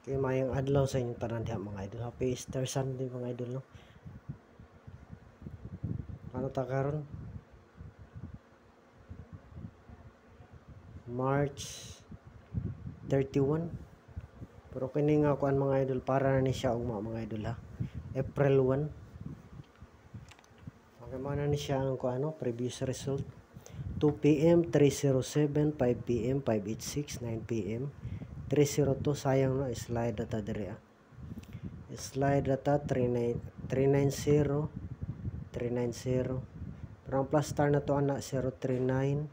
Kaya mayang adlaw sa inyong tanan diha mga idol. Happy Easter Sunday mga idol, no? Ano ta karon? March 31. Pero kini nga kuan mga idol, para na ni siya ugma mga idol ha. April 1. Okay, mana ni siya ang kuano, previous result. 2 PM 307, 5 PM 586, 9 PM 302. Sayang no, slide data dire ah. Slide data 390 390. Pero ang plus star na to ana 039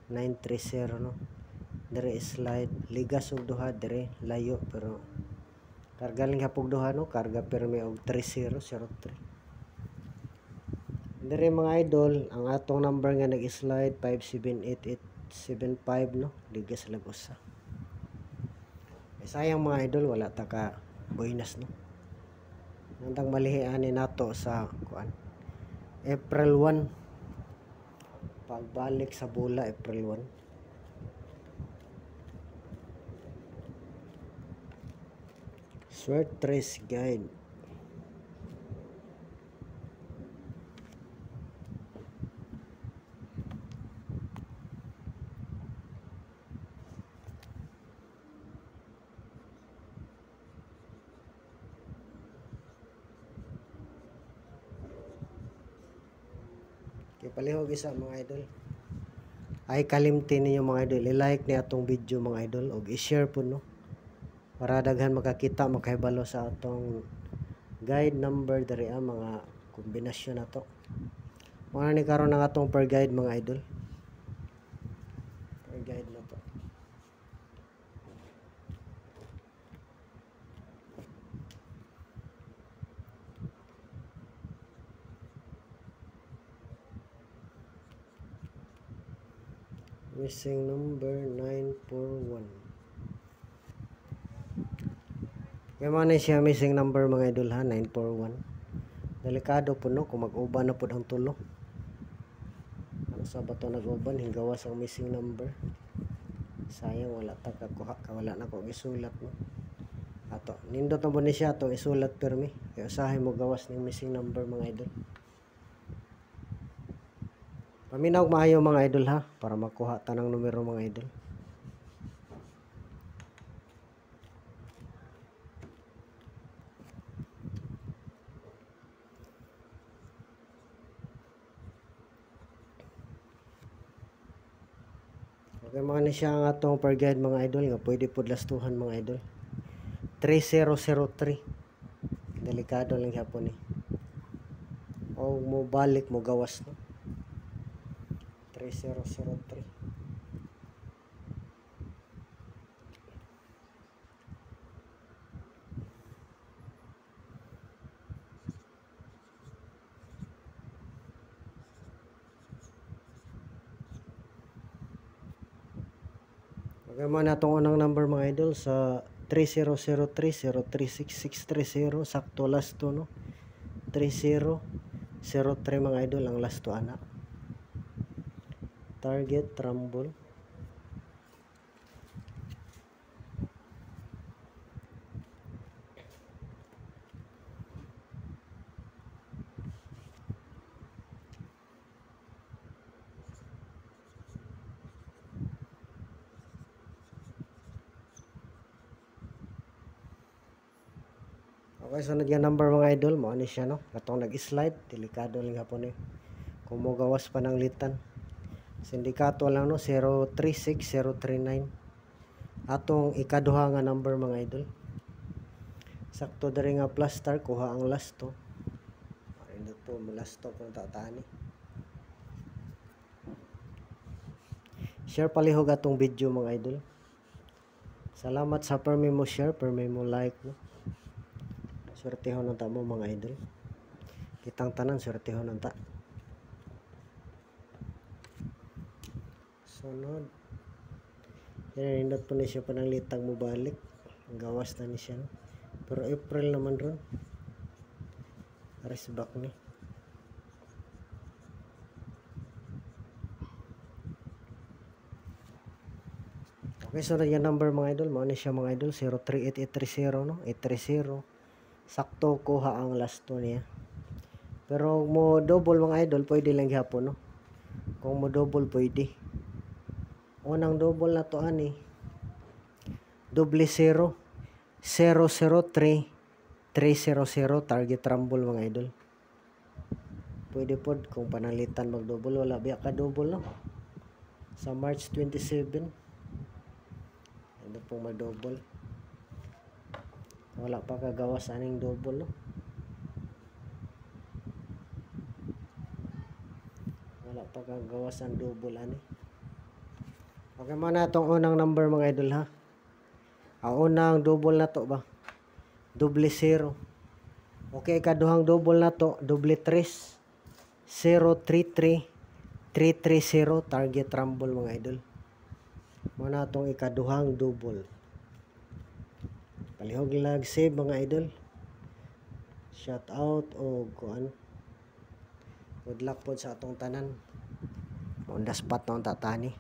930 no. Dire slide ligas og duha dire layo pero karga lang hapog duha no, karga permi og 3003. Dire mga idol, ang atong number nga nag-slide 5788875 no, ligas lag usa. Sayang mga idol, wala ta ka bonus no. Nandang malihian ni nato sa kuan April 1. Pagbalik sa bola April 1. Sword Trace Guide. Palihog isa mga idol. Ay kalimtin ninyo mga idol, i-like ni atong video mga idol og i-share po no. Para daghan makakita makahibalo sa atong guide number diri mga kombinasyon nato. Mga ni karon ang atong per guide mga idol. Per guide na to. Missing number 941. Kaya man siya missing number mga idol ha, 941. Delikado po no, kung mag-uban na po ang tulo. Ano sa bato nag-uban, hinggawas ang missing number. Sayang wala ta kakuha ka, wala na ko isulat no. Ato, nindot na po ni siya itong isulat permi. Kaya usahay mo gawas ng missing number mga idol. Paminaw maayo mga idol ha, para makuha tanang numero mga idol. Okay mga ni siya ang atong per guide mga idol, nga pwede po lastuhan mga idol. 3003. Delikado lang hapon eh. O mo balik mo gawas no. 3003. Okay man natong unang number mga idol sa 3003-036630, sakto last to no. 3003 mga idol ang last to ana. Target rumble. Okay, sunod nga number mga idol, mo ani siya no. Katong nag-slide, delikado lang hapon eh. Kung mo gawas pa ng litan. Sindikato lang no, 036039. Atong ikaduha nga number mga idol. Sakto diri nga plus star, kuha ang last to. Ayun to, last to kung tatani. Share palihog atong video mga idol. Salamat sa permi mo share, permi mo like no. Swertehon na ta mo mga idol. Kitang tanan swertehon na ta. Sunod. Yan, hindot po na siya pananglitang mo balik. Gawas na ni siya. No? Pero April naman ron. Rest back ni. Okay, so yung number mga idol, mao ni siya mga idol, 038830 no, 830. Sakto kuha ang last 2 niya. Pero mo double mga idol, pwede lang gihapon no. Kung mo double pwede. Unang double na to ani. 00 003 300 target rumble mga idol. Pwede pod kung panalitan mag double, wala biya ka double no. Sa March 27 ano pong mag-double. Wala pa kagawas aning double no. Wala pa kagawas ang double ani. Okay mo na itong unang number mga idol ha. Ang unang double na to ba? 00. Okay, kaduhang double na to, 33 033 330 target rumble mga idol. Muna itong ikaduhang double. Palihog lag save mga idol. Shout out o kuan. Good luck po sa atong tanan. On the spot na tatani.